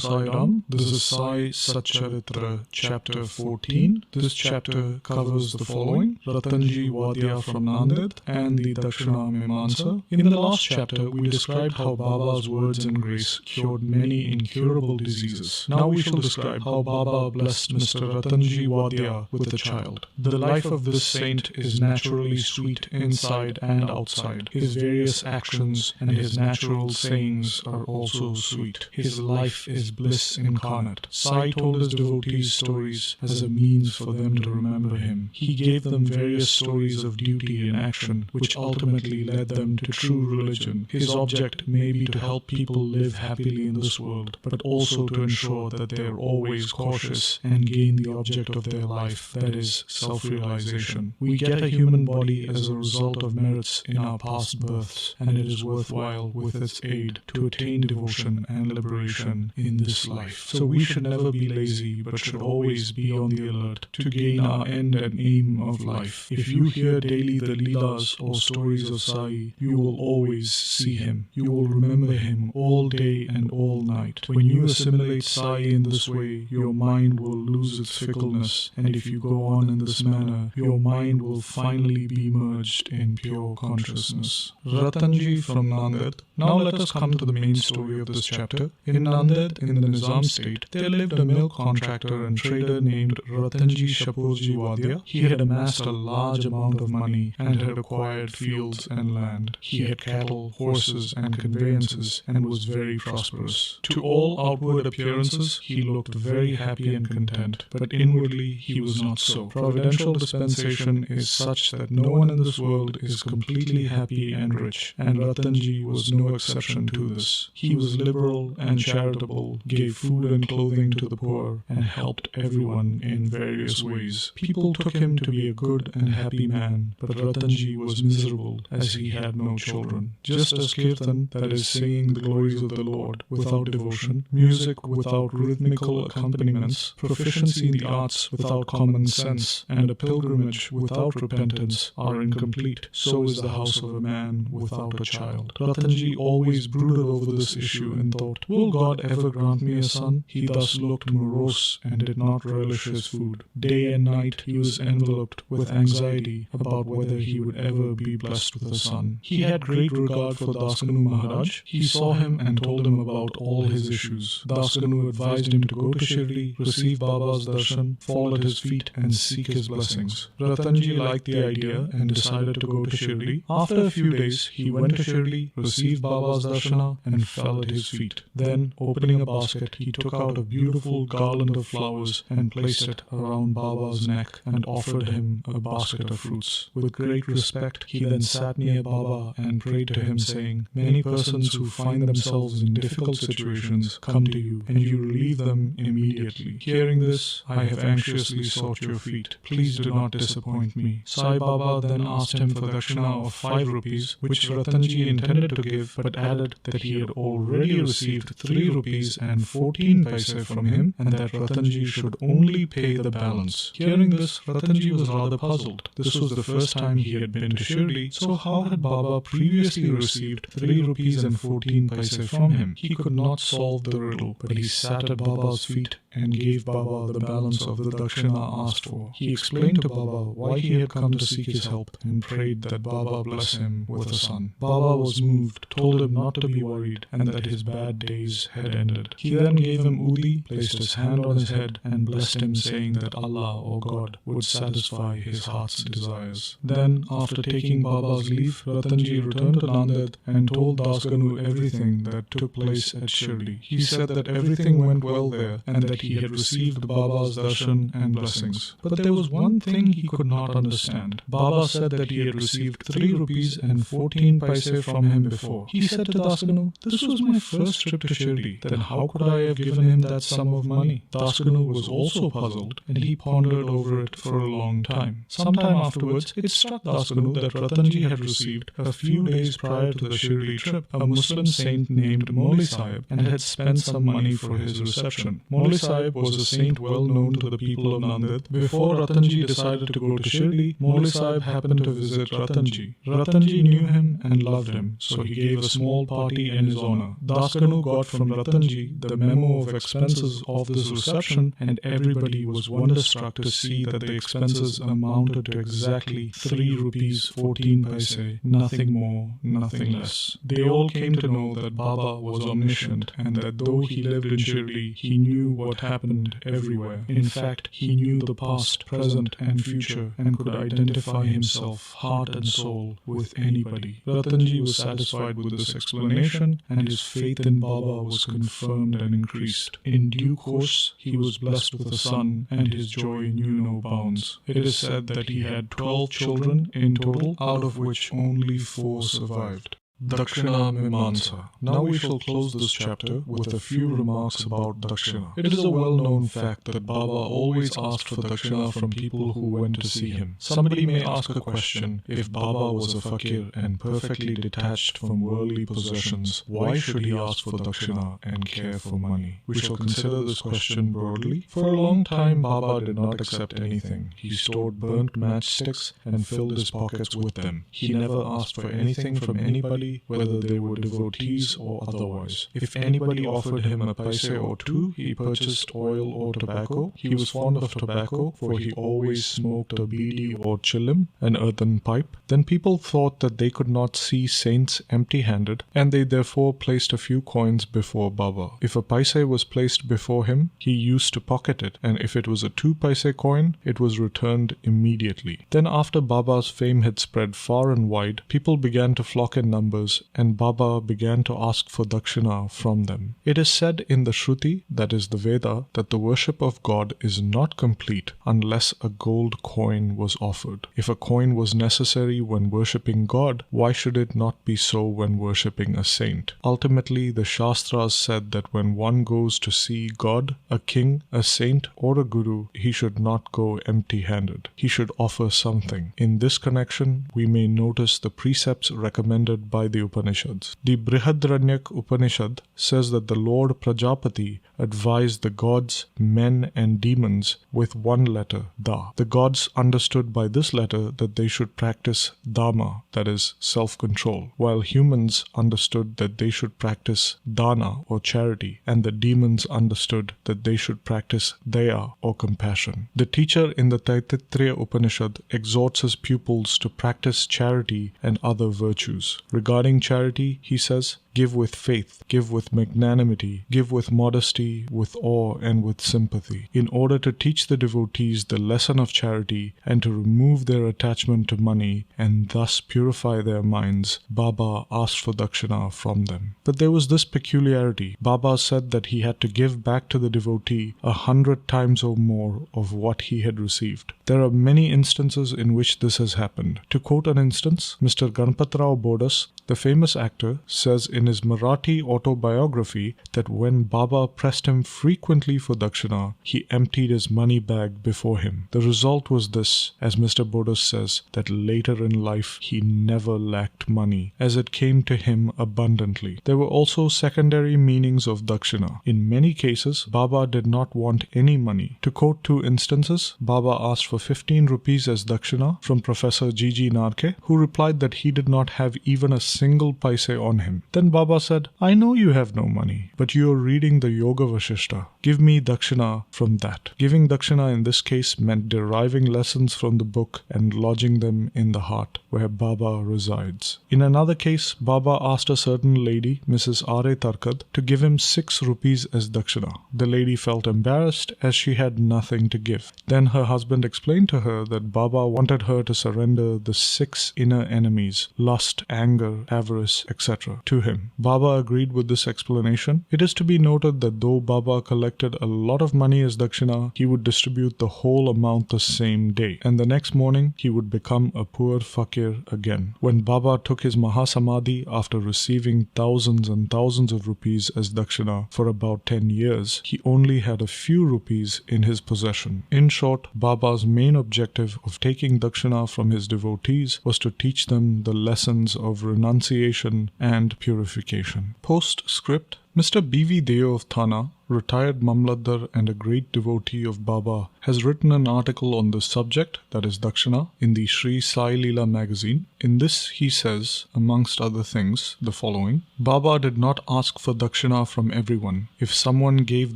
Sai Ram. This is Sai Satcharitra, chapter 14. This chapter covers the following: Ratanji Wadya from Nanded and the Dakshina Mimamsa. In the last chapter, we described how Baba's words and grace cured many incurable diseases. Now we shall describe how Baba blessed Mr. Ratanji Wadya with a child. The life of this saint is naturally sweet inside and outside. His various actions and his natural sayings are also sweet. His life is bliss incarnate. Sai told his devotees stories as a means for them to remember him. He gave them various stories of duty and action, which ultimately led them to true religion. His object may be to help people live happily in this world, but also to ensure that they are always cautious and gain the object of their life, that is, self-realization. We get a human body as a result of merits in our past births, and it is worthwhile, with its aid, to attain devotion and liberation in this life. So we should never be lazy, but should always be on the alert to gain our end and aim of life. If you hear daily the Leelas or stories of Sai, you will always see him. You will remember him all day and all night. When you assimilate Sai in this way, your mind will lose its fickleness, and if you go on in this manner, your mind will finally be merged in pure consciousness. Ratanji from Nanded. Now let us come to the main story of this chapter. In Nanded, in the Nizam state, there lived a milk contractor and trader named Ratanji Shapurji Wadya. He had amassed a large amount of money and had acquired fields and land. He had cattle, horses, and conveyances, and was very prosperous. To all outward appearances, he looked very happy and content, but inwardly he was not so. Providential dispensation is such that no one in this world is completely happy and rich, and Ratanji was no exception to this. He was liberal and charitable, gave food and clothing to the poor, and helped everyone in various ways. People took him to be a good and happy man, but Ratanji was miserable as he had no children. Just as kirtan, that is singing the glories of the Lord, without devotion, music without rhythmical accompaniments, proficiency in the arts without common sense, and a pilgrimage without repentance are incomplete, so is the house of a man without a child. Ratanji always brooded over this issue and thought, will God ever grant me a son? He thus looked morose and did not relish his food. Day and night he was enveloped with anxiety about whether he would ever be blessed with a son. He had great regard for Dasganu Maharaj. He saw him and told him about all his issues. Dasganu advised him to go to Shirdi, receive Baba's darshan, fall at his feet, and seek his blessings. Ratanji liked the idea and decided to go to Shirdi. After a few days, he went to Shirdi, received Baba's darshana, and fell at his feet. Then, opening a basket, he took out a beautiful garland of flowers and placed it around Baba's neck and offered him a basket of fruits. With great respect, he then sat near Baba and prayed to him, saying, many persons who find themselves in difficult situations come to you, and you relieve them immediately. Hearing this, I have anxiously sought your feet. Please do not disappoint me. Sai Baba then asked him for dakshina of 5 rupees, which Ratanji intended to give, but added that he had already received 3 rupees and 14 paise from him, and that Ratanji should only pay the balance. Hearing this, Ratanji was rather puzzled. This was the first time he had been to Shirdi, so how had Baba previously received 3 rupees and 14 paise from him? He could not solve the riddle, but he sat at Baba's feet and gave Baba the balance of the dakshina asked for. He explained to Baba why he had come to seek his help and prayed that Baba bless him with a son. Baba was moved, told him not to be worried, and that his bad days had ended. He then gave him udi, placed his hand on his head, and blessed him, saying that Allah or God would satisfy his heart's desires. Then, after taking Baba's leave, Ratanji returned to Nanded and told Dasganu everything that took place at Shirdi. He said that everything went well there and that he had received Baba's darshan and blessings. But there was one thing he could not understand. Baba said that he had received 3 rupees and 14 paise from him before. He said to Dasganu, this was my first trip to Shirdi, then how could I have given him that sum of money? Dasganu was also puzzled, and he pondered over it for a long time. Sometime afterwards, it struck Dasganu that Ratanji had received, a few days prior to the Shirdi trip, a Muslim saint named Maulvi and had spent some money for his reception. Maulvi was a saint well known to the people of Nanded. Before Ratanji decided to go to Shirdi, Maulvi happened to visit Ratanji. Ratanji knew him and loved him, so he gave gave a small party in his honor. Daskanu got from Ratanji the memo of expenses of this reception, and everybody was wonderstruck to see that the expenses amounted to exactly 3 rupees 14 paise, nothing more, nothing less. They all came to know that Baba was omniscient, and that though he lived in Shirdi, he knew what happened everywhere. In fact, he knew the past, present, and future, and could identify himself, heart and soul, with anybody. Ratanji was satisfied with this explanation, and his faith in Baba was confirmed and increased. In due course, he was blessed with a son, and his joy knew no bounds. It is said that he had 12 children in total, out of which only 4 survived. Dakshina Mimamsa. Now we shall close this chapter with a few remarks about Dakshina. It is a well-known fact that Baba always asked for Dakshina from people who went to see him. Somebody may ask a question: if Baba was a fakir and perfectly detached from worldly possessions, why should he ask for Dakshina and care for money? We shall consider this question broadly. For a long time, Baba did not accept anything. He stored burnt matchsticks and filled his pockets with them. He never asked for anything from anybody, whether they were devotees or otherwise. If anybody offered him a paise or two, he purchased oil or tobacco. He was fond of tobacco, for he always smoked a beedi or chilim, an earthen pipe. Then people thought that they could not see saints empty-handed, and they therefore placed a few coins before Baba. If a paise was placed before him, he used to pocket it, and if it was a 2 paise coin, it was returned immediately. Then after Baba's fame had spread far and wide, people began to flock in numbers, and Baba began to ask for Dakshina from them. It is said in the Shruti, that is the Veda, that the worship of God is not complete unless a gold coin was offered. If a coin was necessary when worshipping God, why should it not be so when worshipping a saint? Ultimately, the Shastras said that when one goes to see God, a king, a saint, or a guru, he should not go empty-handed. He should offer something. In this connection, we may notice the precepts recommended by the Upanishads. The Brihadraranyaka Upanishad says that the Lord Prajapati advised the gods, men, and demons with one letter, Da. The gods understood by this letter that they should practice Dhamma, that is, self-control, while humans understood that they should practice Dana, or charity, and the demons understood that they should practice Daya, or compassion. The teacher in the Taittiriya Upanishad exhorts his pupils to practice charity and other virtues. Regarding charity, he says, give with faith, give with magnanimity, give with modesty, with awe, and with sympathy. In order to teach the devotees the lesson of charity and to remove their attachment to money and thus purify their minds, Baba asked for Dakshina from them. But there was this peculiarity. Baba said that he had to give back to the devotee 100 times or more of what he had received. There are many instances in which this has happened. To quote an instance, Mr. Ganpatrao Bodas, the famous actor, says in his Marathi autobiography that when Baba pressed him frequently for Dakshina, he emptied his money bag before him. The result was this, as Mr. Bodas says, that later in life he never lacked money, as it came to him abundantly. There were also secondary meanings of Dakshina. In many cases, Baba did not want any money. To quote 2 instances, Baba asked for 15 rupees as Dakshina from Professor G.G. Narke, who replied that he did not have even a single paise on him. Then Baba said, I know you have no money, but you are reading the Yoga Vashishta. Give me Dakshina from that. Giving Dakshina in this case meant deriving lessons from the book and lodging them in the heart, where Baba resides. In another case, Baba asked a certain lady, Mrs. R.A. Tarkad, to give him 6 rupees as Dakshina. The lady felt embarrassed as she had nothing to give. Then her husband explained to her that Baba wanted her to surrender the 6 inner enemies, lust, anger, avarice, etc., to him. Baba agreed with this explanation. It is to be noted that though Baba collected a lot of money as Dakshina, he would distribute the whole amount the same day, and the next morning he would become a poor fakir again. When Baba took his Mahasamadhi after receiving thousands and thousands of rupees as Dakshina for about 10 years, he only had a few rupees in his possession. In short, Baba's main objective of taking Dakshina from his devotees was to teach them the lessons of renunciation and purification. Postscript: Mr. B.V. Deo of Thana retired Mamlatdar and a great devotee of Baba, has written an article on this subject, that is Dakshina, in the Shri Sai Leela magazine. In this he says, amongst other things, the following: Baba did not ask for Dakshina from everyone. If someone gave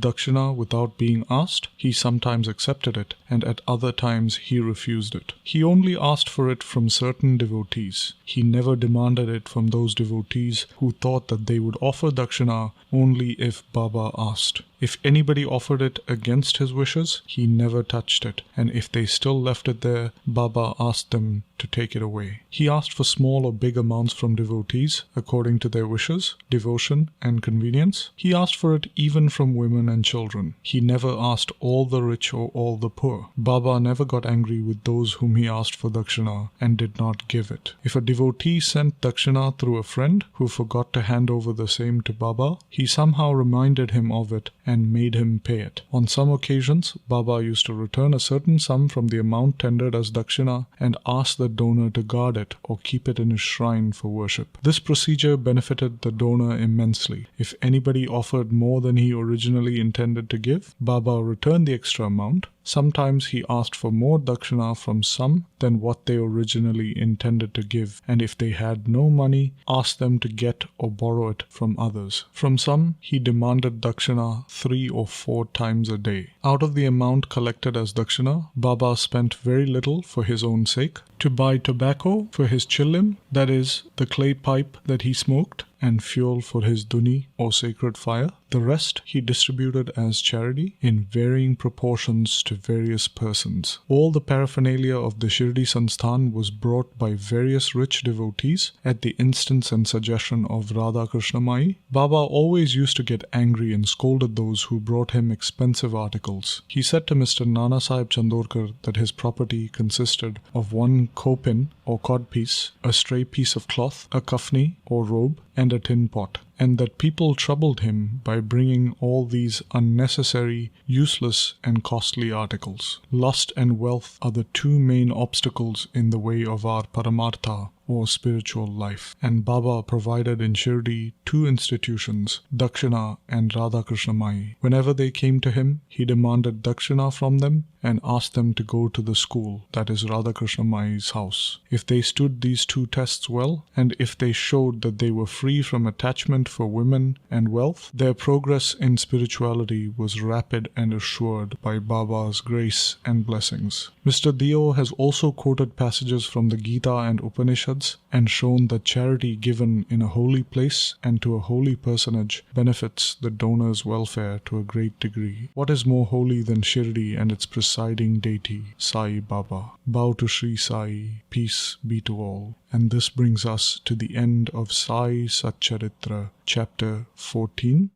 Dakshina without being asked, he sometimes accepted it, and at other times he refused it. He only asked for it from certain devotees. He never demanded it from those devotees who thought that they would offer Dakshina only if Baba asked. If anybody offered it against his wishes, he never touched it, and if they still left it there, Baba asked them to take it away. He asked for small or big amounts from devotees, according to their wishes, devotion, and convenience. He asked for it even from women and children. He never asked all the rich or all the poor. Baba never got angry with those whom he asked for Dakshina and did not give it. If a devotee sent Dakshina through a friend who forgot to hand over the same to Baba, he somehow reminded him of it and made him pay it. On some occasions, Baba used to return a certain sum from the amount tendered as Dakshina and ask the donor to guard it or keep it in his shrine for worship. This procedure benefited the donor immensely. If anybody offered more than he originally intended to give, Baba returned the extra amount. Sometimes he asked for more Dakshina from some than what they originally intended to give, and if they had no money, asked them to get or borrow it from others. From some, he demanded Dakshina 3 or 4 times a day. Out of the amount collected as Dakshina, Baba spent very little for his own sake, to buy tobacco for his chillim, that is, the clay pipe that he smoked, and fuel for his duni or sacred fire. The rest he distributed as charity in varying proportions to various persons. All the paraphernalia of the Shirdi Sansthan was brought by various rich devotees at the instance and suggestion of Radha Krishna Mai. Baba always used to get angry and scolded those who brought him expensive articles. He said to Mr. Annasaheb Chandorkar that his property consisted of 1 kopin or codpiece, a stray piece of cloth, a kafni or robe, and a tin pot, and that people troubled him by bringing all these unnecessary, useless, and costly articles. Lust and wealth are the 2 main obstacles in the way of our Paramartha, or spiritual life, and Baba provided in Shirdi 2 institutions, Dakshina and Radha Krishna Mai. Whenever they came to him, he demanded Dakshina from them and asked them to go to the school, that is Radha Krishna Mai's house. If they stood these 2 tests well, and if they showed that they were free from attachment for women and wealth, their progress in spirituality was rapid and assured by Baba's grace and blessings. Mr. Dio has also quoted passages from the Gita and Upanishads and shown that charity given in a holy place and to a holy personage benefits the donor's welfare to a great degree. What is more holy than Shirdi and its presiding deity, Sai Baba? Bow to Shri Sai, peace be to all. And this brings us to the end of Sai Satcharitra, chapter 14.